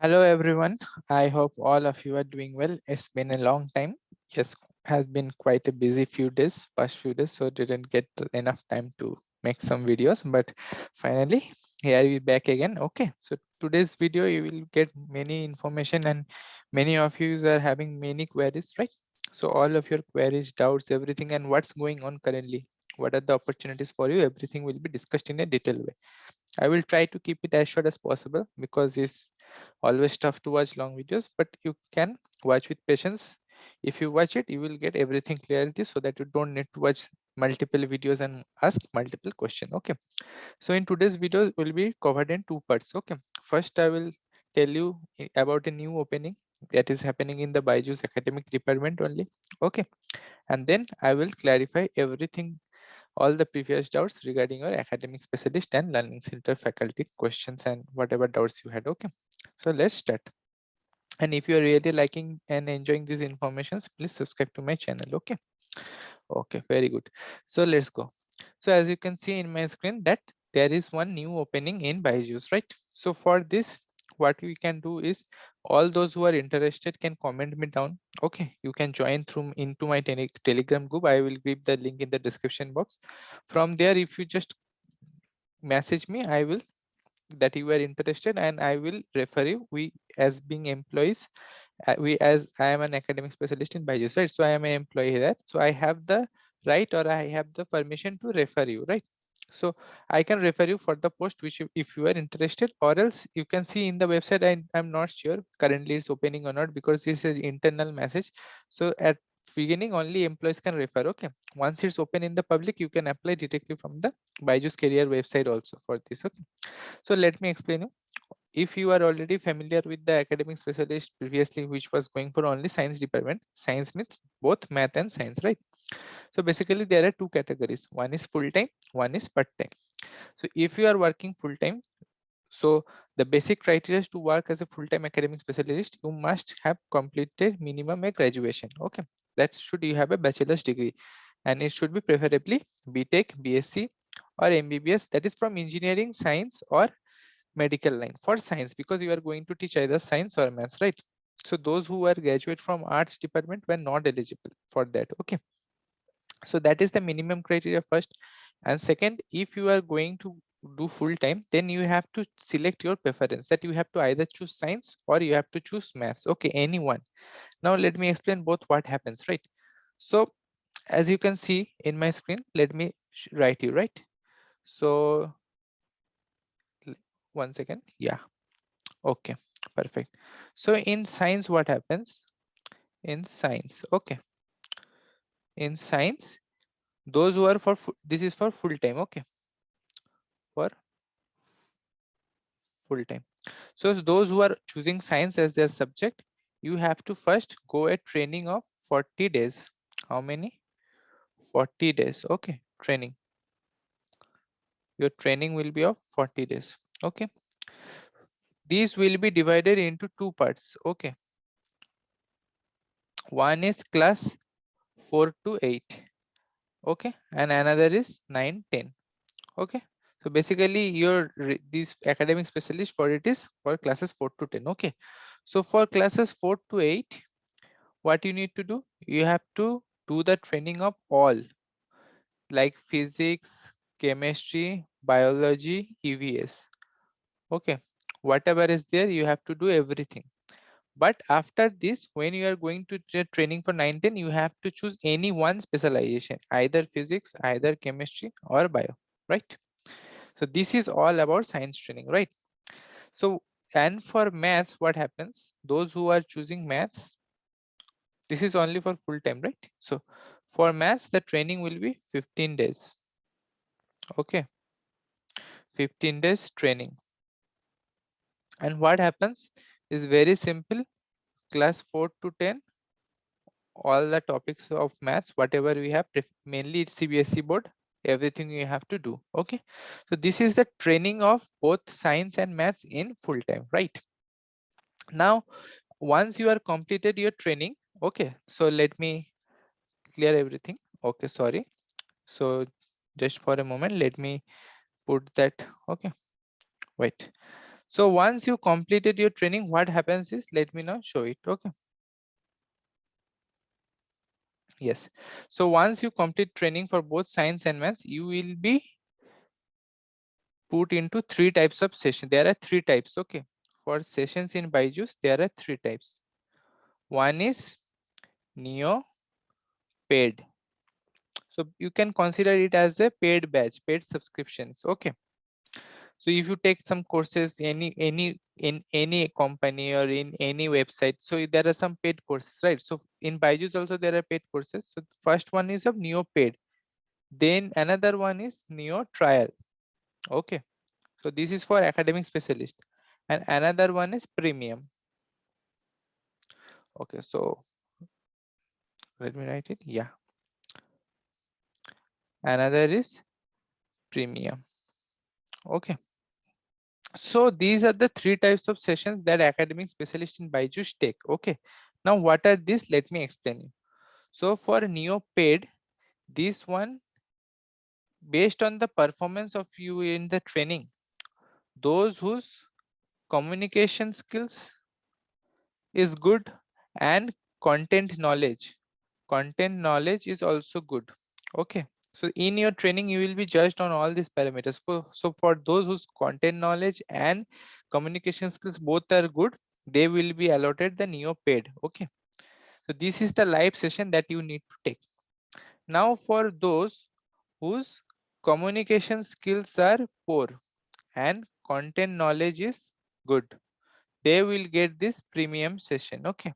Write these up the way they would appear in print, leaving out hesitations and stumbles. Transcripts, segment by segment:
Hello everyone. I hope all of you are doing well. It's been a long time. Yes, has been quite a busy past few days, so didn't get enough time to make some videos. But finally, here we back again. Okay, so today's video you will get many information, and many of you are having many queries, right? So all of your queries, doubts, everything, and what's going on currently. What are the opportunities for you? Everything will be discussed in a detailed way. I will try to keep it as short as possible because it's always tough to watch long videos, but you can watch with patience. If you watch it, you will get everything clarity so that you don't need to watch multiple videos and ask multiple questions. Okay. So in today's video will be covered in two parts. Okay. First, I will tell you about a new opening that is happening in the ByJu's academic department only. Okay. And then I will clarify everything, all the previous doubts regarding your academic specialist and learning center faculty questions and whatever doubts you had. Okay, so let's start. And if you are really liking and enjoying these informations, please subscribe to my channel. Okay. Okay, very good. So let's go. So as you can see in my screen that there is one new opening in ByJu's, right? So for this, what we can do is all those who are interested can comment me down. Okay, you can join through into my telegram group. I will give the link in the description box. From there, if you just message me, I will that you are interested and I will refer you. We as being employees, we as I am an academic specialist in ByJu's, right? So I am an employee here. So I have the right or I have the permission to refer you, right? So I can refer you for the post which if you are interested, or else you can see in the website. I'm not sure currently it's opening or not because this is internal message. So at beginning only employees can refer. Okay. Once it's open in the public, you can apply directly from the ByJu's career website also for this. Okay. So let me explain you. If you are already familiar with the academic specialist previously, which was going for only science department, science means both math and science, right? So basically there are two categories. One is full-time, one is part-time. So if you are working full-time, so the basic criteria to work as a full-time academic specialist, you must have completed minimum a graduation. Okay, that should you have a bachelor's degree, and it should be preferably BTech, BSc, or MBBS. That is from engineering, science, or medical line. For science, because you are going to teach either science or maths, right? So those who are graduate from arts department were not eligible for that. Okay, so that is the minimum criteria first. And second, if you are going to do full time, then you have to select your preference, that you have to either choose science or you have to choose maths. Okay, anyone. Now let me explain both what happens, right? So as you can see in my screen, let me write you, right? So one second. Yeah. Okay, perfect. So in science, what happens? In science, okay. In science, those who are for this is for full time, okay, for full time. So those who are choosing science as their subject, you have to first go a training of 40 days. How many? 40 days. Okay, training. Your training will be of 40 days. Okay. These will be divided into two parts. Okay. One is class 4 to 8. Okay. And another is 9, 10. Okay. So basically this academic specialist for it is for classes 4 to 10. Okay. So for classes 4 to 8, what you need to do, you have to do the training of all like physics, chemistry, biology, EVS. Okay. Whatever is there, you have to do everything. But after this, when you are going to training for 910, you have to choose any one specialization, either physics, either chemistry or bio, right? So this is all about science training, right? So, and for maths, what happens? Those who are choosing maths, this is only for full time, right? So for maths, the training will be 15 days. Okay, 15 days training. And what happens is very simple. Class 4 to 10, all the topics of maths, whatever we have, mainly it's CBSE board, everything you have to do. Okay, so this is the training of both science and maths in full time, right? Now once you are completed your training, okay, so let me clear everything. Okay, sorry. So just for a moment, let me put that. Okay, wait. So once you completed your training, what happens is, let me now show it. Okay. Yes. So once you complete training for both science and maths, you will be put into 3 types of session. There are 3 types. Okay. For sessions in ByJu's, there are 3 types. One is neo paid. So you can consider it as a paid batch, paid subscriptions. Okay. So if you take some courses in any company or in any website, so there are some paid courses, right? So in ByJu's also there are paid courses. So the first one is of neo paid, then another one is neo trial. Okay, so this is for academic specialist, and another one is premium. Okay, so let me write it. Yeah, another is premium. Okay, so these are the 3 types of sessions that academic specialists in ByJu's take. Okay, now what are these? Let me explain you. So for neo paid, this one, based on the performance of you in the training, those whose communication skills is good and content knowledge is also good. Okay, so in your training you will be judged on all these parameters. So for those whose content knowledge and communication skills both are good, they will be allotted the neo paid. Okay, so this is the live session that you need to take. Now for those whose communication skills are poor and content knowledge is good, they will get this premium session. Okay,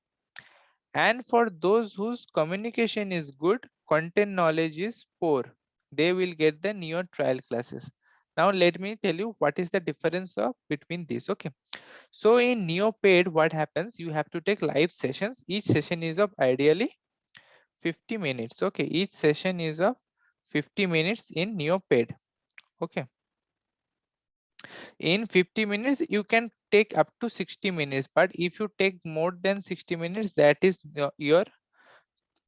and for those whose communication is good, content knowledge is poor, they will get the neo trial classes. Now let me tell you what is the difference of between these. Okay, so in neo paid, what happens, you have to take live sessions. Each session is of ideally 50 minutes. Okay, each session is of 50 minutes in neo paid. Okay, in 50 minutes you can take up to 60 minutes, but if you take more than 60 minutes, that is your,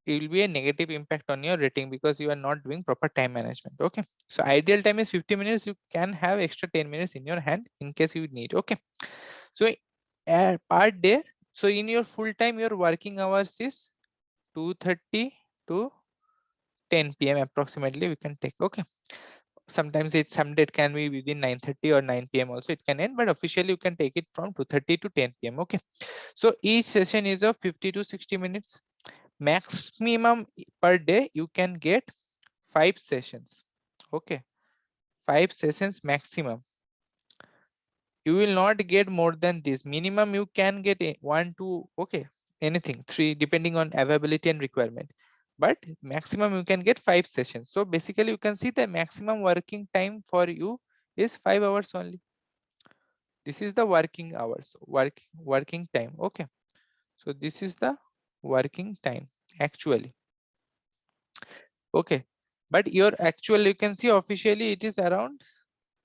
it will be a negative impact on your rating because you are not doing proper time management. Okay, so ideal time is 50 minutes. You can have extra 10 minutes in your hand in case you need. Okay, so per day, so in your full time, your working hours is 2:30 to 10 p.m. approximately we can take. Okay, sometimes someday it can be within 9:30 or 9 p.m. also it can end, but officially you can take it from 2:30 to 10 p.m. Okay, so each session is of 50 to 60 minutes. Maximum per day you can get 5 sessions. Okay, 5 sessions maximum. You will not get more than this. Minimum you can get 1 2, okay, anything 3 depending on availability and requirement, but maximum you can get 5 sessions. So basically you can see the maximum working time for you is 5 hours only. This is the working hours, working time. Okay, so this is the working time actually. Okay, but your actual, you can see officially it is around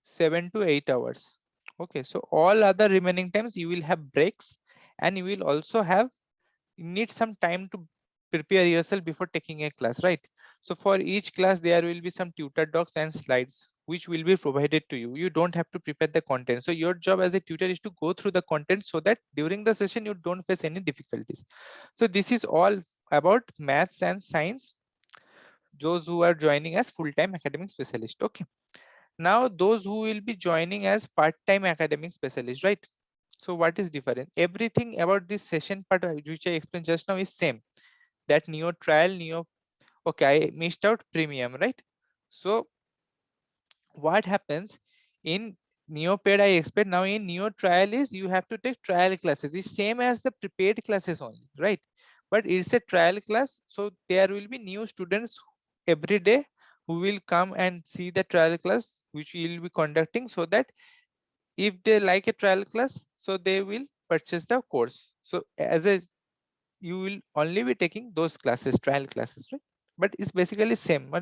7 to 8 hours. Okay, so all other remaining times you will have breaks, and you will also have, you need some time to prepare yourself before taking a class, right? So for each class there will be some tutor docs and slides which will be provided to you. You don't have to prepare the content. So your job as a tutor is to go through the content so that during the session you don't face any difficulties. So this is all about maths and science, those who are joining as full-time academic specialist. Okay, now those who will be joining as part-time academic specialist, right? So what is different? Everything about this session part which I explained just now is same. That neo trial, neo, okay, I missed out premium, right? So what happens in neo paid, I expect. Now in neo trial is you have to take trial classes. It's same as the prepaid classes only, right? But it's a trial class, so there will be new students every day who will come and see the trial class which we will be conducting, so that if they like a trial class, so they will purchase the course. So as a, you will only be taking those classes, trial classes, right? But it's basically same.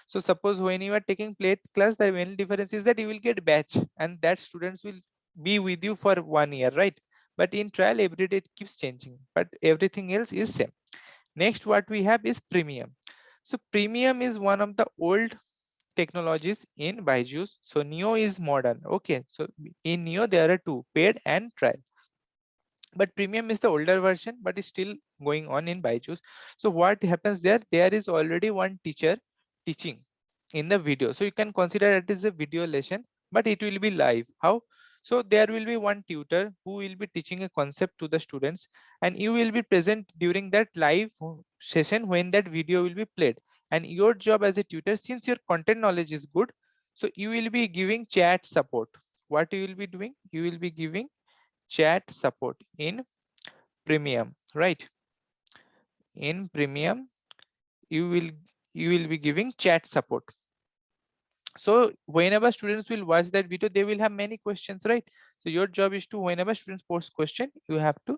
So suppose when you are taking plate class, the main difference is that you will get batch, and that students will be with you for 1 year, right? But in trial every day it keeps changing, but everything else is same. Next what we have is premium. So premium is one of the old technologies in ByJu's. So Neo is modern. Okay, so in Neo there are two, paid and trial. But premium is the older version, but it's still going on in ByJu's. So what happens there? There is already one teacher teaching in the video. So you can consider it as a video lesson, but it will be live. How? So there will be one tutor who will be teaching a concept to the students, and you will be present during that live session when that video will be played. And your job as a tutor, since your content knowledge is good, so you will be giving chat support. What you will be doing? You will be giving chat support in premium, right? In premium, you will be giving chat support. So whenever students will watch that video, they will have many questions, right? So your job is to, whenever students post question, you have to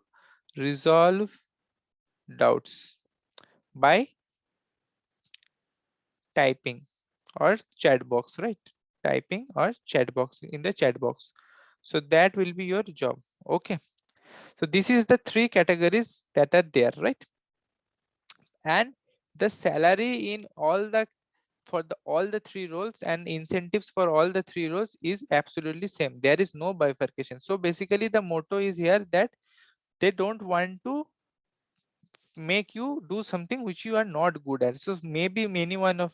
resolve doubts by typing or chat box, right? Typing or chat box, in the chat box. So that will be your job. Okay, so this is the three categories that are there, right? And the salary in all the, for the all the three roles, and incentives for all the three roles is absolutely same. There is no bifurcation. So basically the motto is here that they don't want to make you do something which you are not good at. So maybe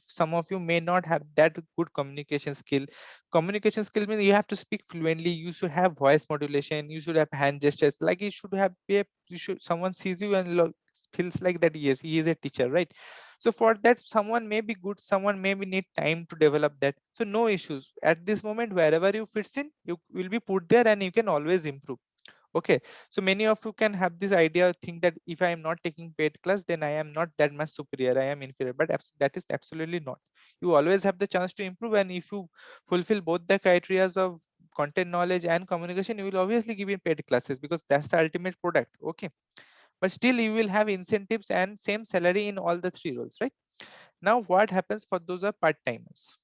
some of you may not have that good communication skill. Communication skill means you have to speak fluently, you should have voice modulation, you should have hand gestures, like you should have you should, someone sees you and look, feels like that yes, he is a teacher, right? So for that, someone may be good, someone maybe need time to develop that. So no issues at this moment. Wherever you fits in, you will be put there and you can always improve. Okay, so many of you can have this idea, think that if I am not taking paid class, then I am not that much superior, I am inferior, but that is absolutely not. You always have the chance to improve, and if you fulfill both the criteria of content knowledge and communication, you will obviously give in paid classes, because that's the ultimate product. Okay, but still you will have incentives and same salary in all the three roles, right? Now what happens for those are part-timers?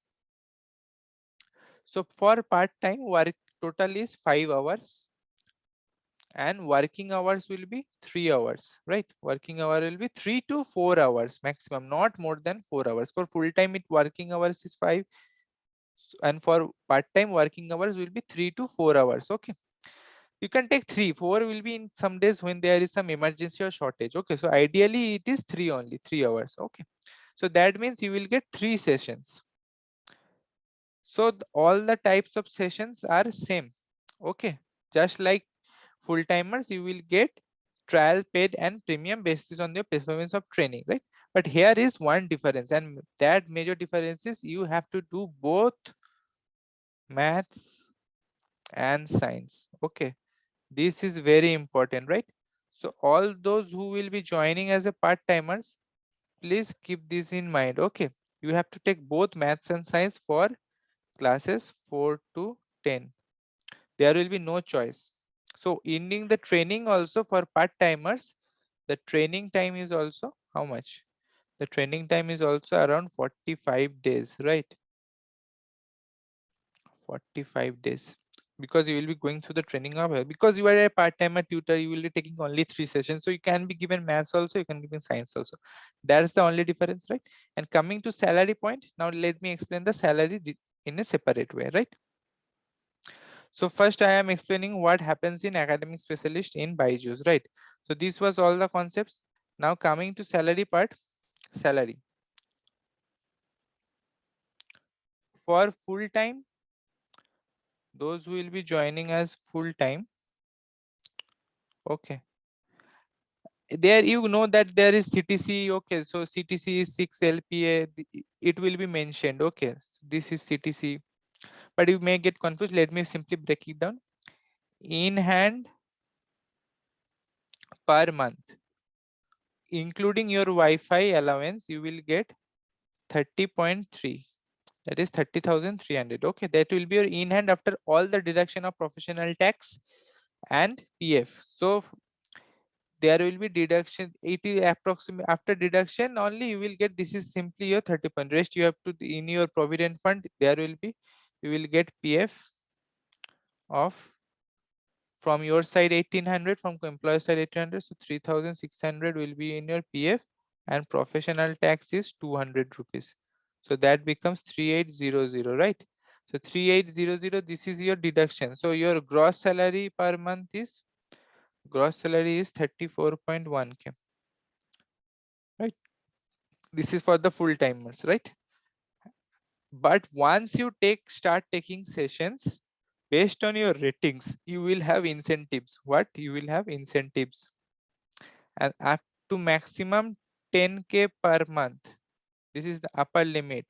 So for part-time work, total is 5 hours, and working hours will be 3 hours, right? Working hour will be 3 to 4 hours maximum, not more than 4 hours. For full time, it working hours is 5, and for part time working hours will be 3 to 4 hours. Okay, you can take 3, 4 will be in some days when there is some emergency or shortage. Okay, so ideally it is 3 only, 3 hours. Okay, so that means you will get 3 sessions. So all the types of sessions are same. Okay, just like full timers, you will get trial, paid and premium basis on your performance of training, right? But here is one difference, and that major difference is you have to do both maths and science. Okay, this is very important, right? So all those who will be joining as a part timers, please keep this in mind. Okay, you have to take both maths and science for classes 4 to 10. There will be no choice. So ending the training also for part timers, the training time is also how much? The training time is also around 45 days, right? 45 days, because you will be going through the training hour. Because you are a part-timer tutor, you will be taking only 3 sessions, so you can be given maths also, you can be given science also. That's the only difference, right? And coming to salary point, now let me explain the salary in a separate way, right? So first I am explaining what happens in academic specialist in ByJu's, right? So this was all the concepts. Now coming to salary part, salary. For full time, those who will be joining as full time, okay. There you know that there is CTC, okay. So CTC is 6 LPA, it will be mentioned, okay. So this is CTC, but you may get confused. Let me simply break it down. In hand per month, including your Wi-Fi allowance, you will get 30.3, that is 30,300. Okay, that will be your in hand after all the deduction of professional tax and PF. So there will be deduction, it is approximate after deduction only you will get, this is simply your 30 point. Rest you have to in your provident fund, there will be, you will get PF of, from your side 1800, from employer side 1800, so 3600 will be in your PF, and professional tax is 200 rupees. So that becomes 3800, right? So 3800, this is your deduction. So your gross salary per month is 34.1K, right? This is for the full timers, right? But once you start taking sessions based on your ratings, you will have incentives. What? You will have incentives, and up to maximum 10K per month. This is the upper limit.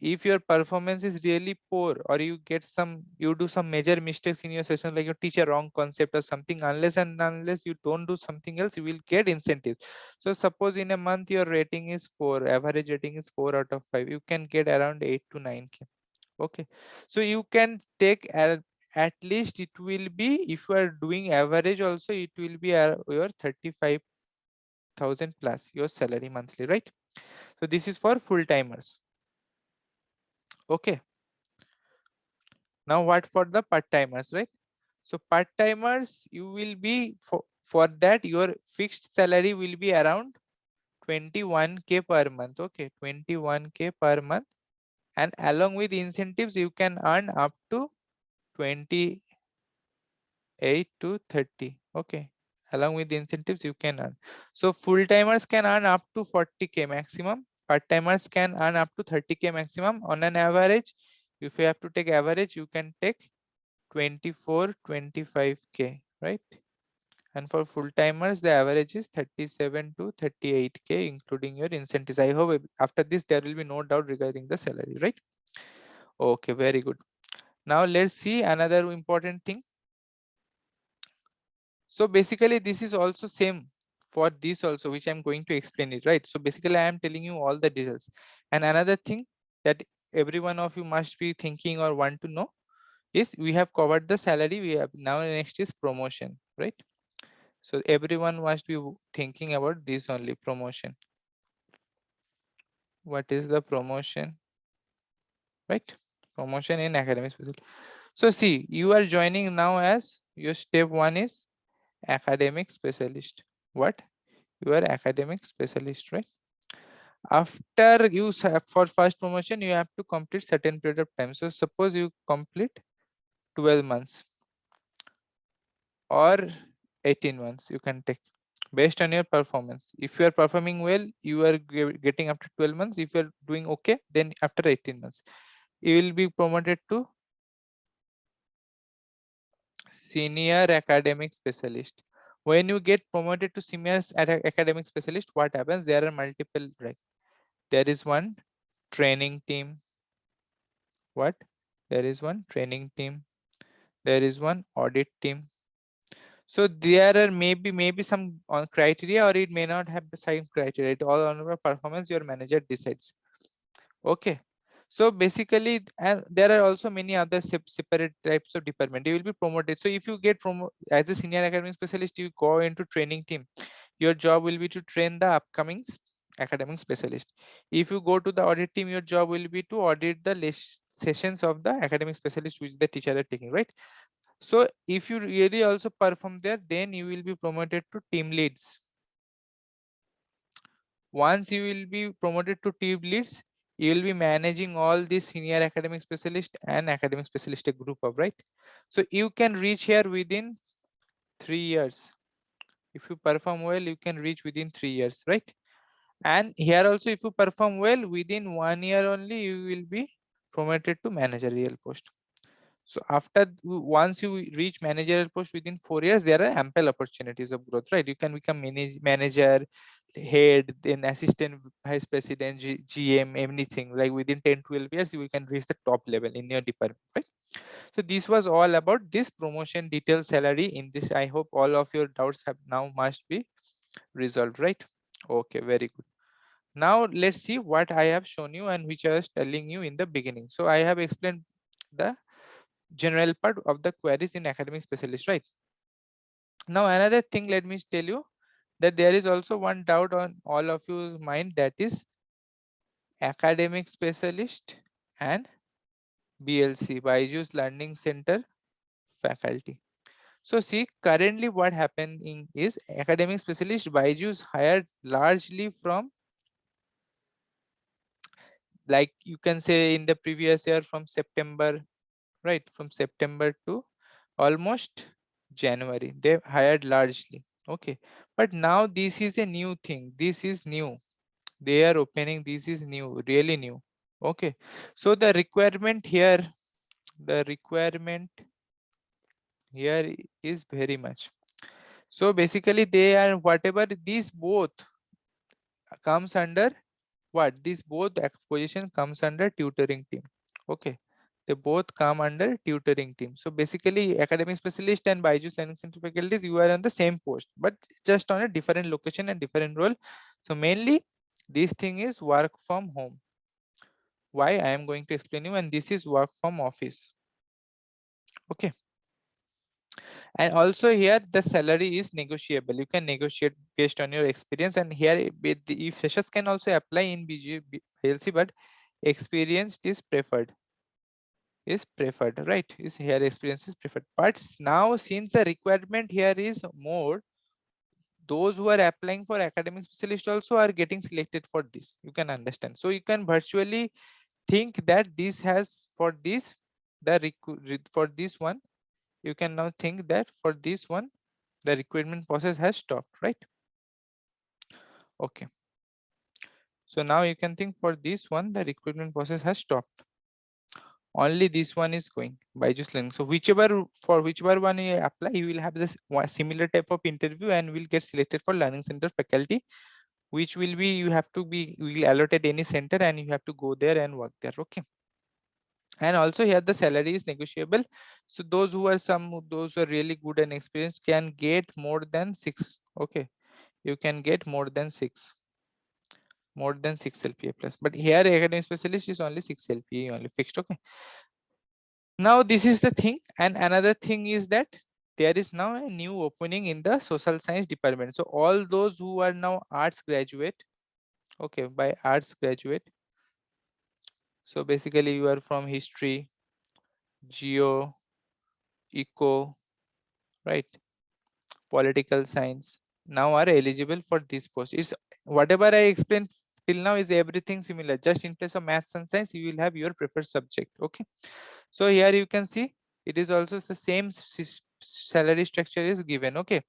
If your performance is really poor, or you do some major mistakes in your session, like you teach a wrong concept or something, unless you don't do something else, you will get incentives. So suppose in a month your rating is 4, average rating is 4 out of 5, you can get around 8 to 9K. Okay, so you can take at least, it will be, if you are doing average also, it will be your 35,000 plus your salary monthly, right? So this is for full timers. Okay, now what for the part timers, right? So part timers, you will be for that your fixed salary will be around 21K per month. Okay, 21K per month, and along with incentives you can earn up to 28 to 30. Okay, along with the incentives you can earn. So full timers can earn up to 40K maximum, part timers can earn up to 30K maximum. On an average, if you have to take average, you can take 24-25K, right? And for full timers, the average is 37 to 38K, including your incentives. I hope after this there will be no doubt regarding the salary, right? Okay, very good. Now let's see another important thing. So basically this is also same for this also, which I'm going to explain it, right? So basically I am telling you all the details. And another thing that every one of you must be thinking or want to know is, we have covered the salary, we have now next is promotion, right? So everyone must be thinking about this only, promotion. What is the promotion, right? Promotion in academic specialist. So see, you are joining now as your step 1 is academic specialist. What? You are academic specialist, right? After for first promotion, you have to complete certain period of time. So suppose you complete 12 months or 18 months, you can take based on your performance. If you are performing well, you are getting after 12 months. If you are doing okay, then after 18 months you will be promoted to senior academic specialist. When you get promoted to senior academic specialist, what happens? There are multiple, right? There is one training team. What? There is one training team, there is one audit team. So there are maybe some criteria, or it may not have the same criteria. It all on your performance, your manager decides. Okay, so basically, and there are also many other separate types of department. You will be promoted. So if you get promoted as a senior academic specialist, you go into training team. Your job will be to train the upcoming academic specialist. If you go to the audit team, your job will be to audit the sessions of the academic specialist which the teacher are taking, right? So if you really also perform there, then you will be promoted to team leads. Once you will be promoted to team leads, you will be managing all these senior academic specialist and academic specialist group of, right? So you can reach here within 3 years. If you perform well, you can reach within 3 years, right? And here also, if you perform well, within 1 year only, you will be promoted to managerial post. So after once you reach managerial post within 4 years, there are ample opportunities of growth, right? You can become manager, head, then assistant vice president, GM, anything. Like within 10-12 years, you can reach the top level in your department, right? So this was all about this promotion detail, salary in this. I hope all of your doubts have now must be resolved, right? Okay, very good. Now let's see what I have shown you and which I was telling you in the beginning. So I have explained the general part of the queries in academic specialist, right? Now another thing, let me tell you that there is also one doubt on all of your mind, that is academic specialist and BLC, ByJu's Learning Center faculty. So see, currently what happening is academic specialist ByJu's hired largely from like you can say in the previous year from September, right, from September to almost January, they hired largely. Okay, but now this is a new thing. This is new. They are opening. This is new, really new. Okay, so the requirement here is very much. So basically, they are whatever these both comes under what these both position comes under tutoring team. Okay, they both come under tutoring team. So basically, academic specialist and ByJu's learning center faculties, you are on the same post, but just on a different location and different role. So mainly, this thing is work from home. Why? I am going to explain you, and this is work from office. Okay, and also here the salary is negotiable. You can negotiate based on your experience, and here if freshers can also apply in BLC, but experienced is preferred. Right? Is here experience is preferred. But now since the requirement here is more, those who are applying for academic specialist also are getting selected for this. You can understand. So you can virtually think that this has for this for this one, you can now think that for this one the recruitment process has stopped, right? Okay, so now you can think for this one the recruitment process has stopped. Only this one is going by just learning. So whichever one you apply, you will have this similar type of interview and will get selected for learning center faculty, which will be you have to be will allotted any center and you have to go there and work there. Okay, and also here the salary is negotiable. So those who are really good and experienced can get more than 6. Okay, you can get more than 6 LPA plus, but here academic specialist is only 6 LPA only fixed. Okay, now this is the thing, and another thing is that there is now a new opening in the social science department. So all those who are now arts graduate, okay, by arts graduate, so basically you are from history, geo, eco, right, political science, now are eligible for this post. It's whatever I explained till now is everything similar, just in place of maths and science you will have your preferred subject. Okay, so here you can see it is also the same salary structure is given. Okay,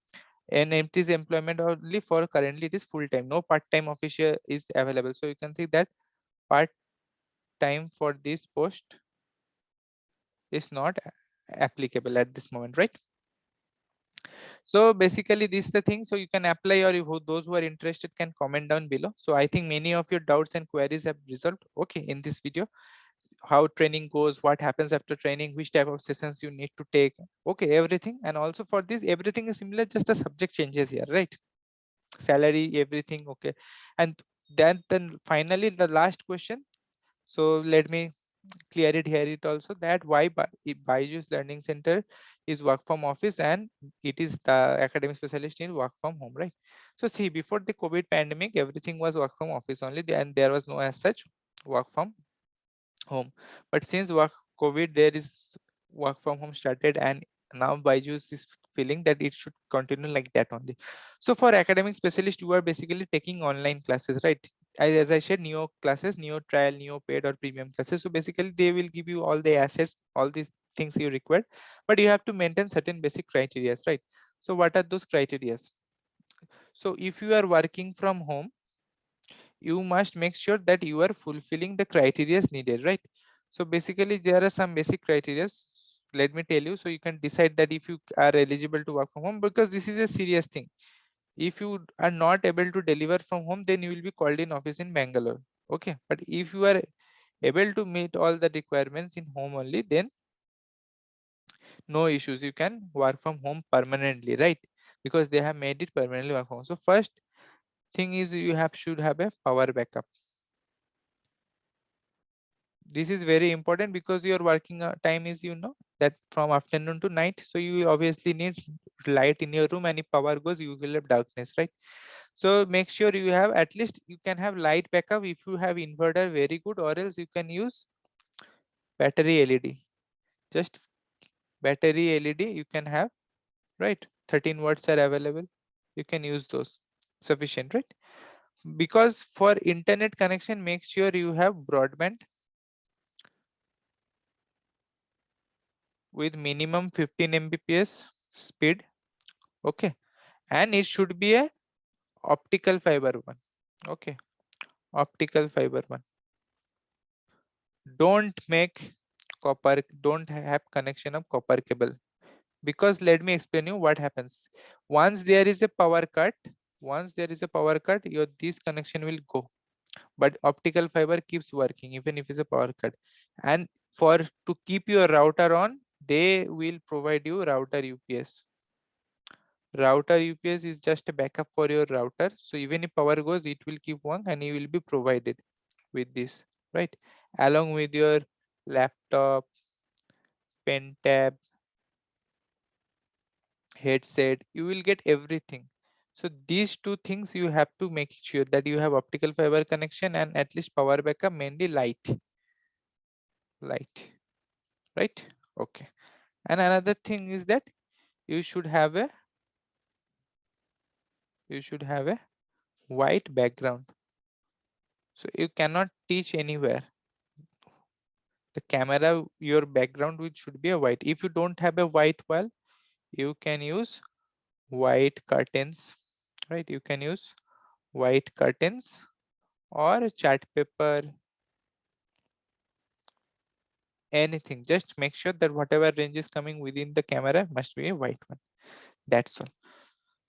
and it is employment only for currently it is full time, no part time official is available. So you can see that part time for this post is not applicable at this moment, right? So basically this is the thing. So you can apply, or those who are interested can comment down below. So I think many of your doubts and queries have resolved, okay, in this video. How training goes, what happens after training, which type of sessions you need to take, okay, everything. And also for this everything is similar, just the subject changes here, right? Salary, everything, okay. And then finally the last question. So let me clear it here it also, that why ByJu's learning center is work from office and it is the academic specialist in work from home, right? So see, before the COVID pandemic everything was work from office only, and there was no as such work from home. But since COVID, there is work from home started, and now ByJu's is feeling that it should continue like that only. So for academic specialist, you are basically taking online classes, right? As I said, neo classes, neo trial, neo paid or premium classes. So basically they will give you all the assets, all these things you require, but you have to maintain certain basic criteria, right? So what are those criteria? So if you are working from home, you must make sure that you are fulfilling the criteria needed, right? So basically there are some basic criteria, let me tell you, so you can decide that if you are eligible to work from home, because this is a serious thing. If you are not able to deliver from home, then you will be called in office in Bangalore. Okay, but if you are able to meet all the requirements in home only, then no issues, you can work from home permanently, right? Because they have made it permanently work from home. So first thing is you should have a power backup. This is very important because your working time is, that from afternoon to night, so you obviously need light in your room, and if power goes you will have darkness, right? So make sure you have at least, you can have light backup. If you have inverter, very good, or else you can use battery LED. Just battery LED you can have, right? 13 watts are available, you can use those, sufficient, right? because for internet connection, make sure you have broadband with minimum 15 Mbps speed. Okay, and it should be a optical fiber one. Okay, optical fiber one. Don't make copper, don't have connection of copper cable, because let me explain you what happens. Once there is a power cut, your this connection will go, but optical fiber keeps working even if it's a power cut. And for to keep your router on, they will provide you router UPS. Router UPS is just a backup for your router, so even if power goes, it will keep on and you will be provided with this, right? Along with your laptop, pen tab, headset, you will get everything. So these two things you have to make sure that you have optical fiber connection and at least power backup, mainly light, right? Okay. And another thing is that you should have a white background. So you cannot teach anywhere. The camera, your background which should be a white. If you don't have a white wall, you can use white curtains, right? You can use white curtains or chart paper, anything. Just make sure that whatever range is coming within the camera must be a white one. That's all.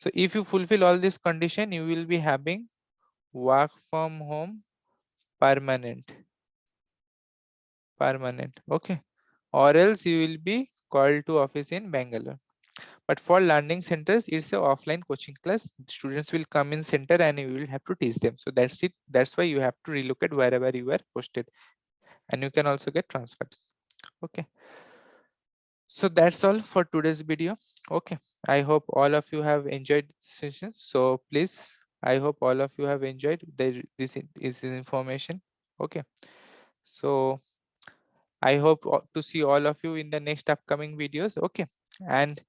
So if you fulfill all this condition, you will be having work from home permanent. Okay, or else you will be called to office in Bangalore. But for learning centers, it's a offline coaching class. Students will come in center and you will have to teach them. So that's it. That's why you have to relocate wherever you are posted, and you can also get transferred. Okay, so that's all for today's video. Okay, I hope all of you have enjoyed this session. So please, I hope all of you have enjoyed this information. Okay, so I hope to see all of you in the next upcoming videos. Okay, and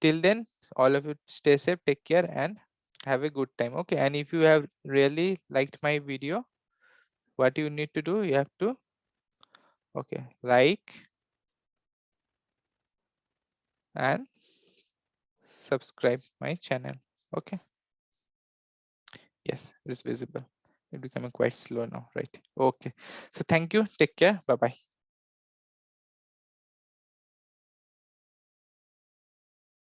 till then, all of you stay safe, take care, and have a good time. Okay, and if you have really liked my video, what you need to do, you have to like and subscribe my channel. Okay, yes, it's visible. It's becoming quite slow now, right? Okay, so thank you, take care, bye bye.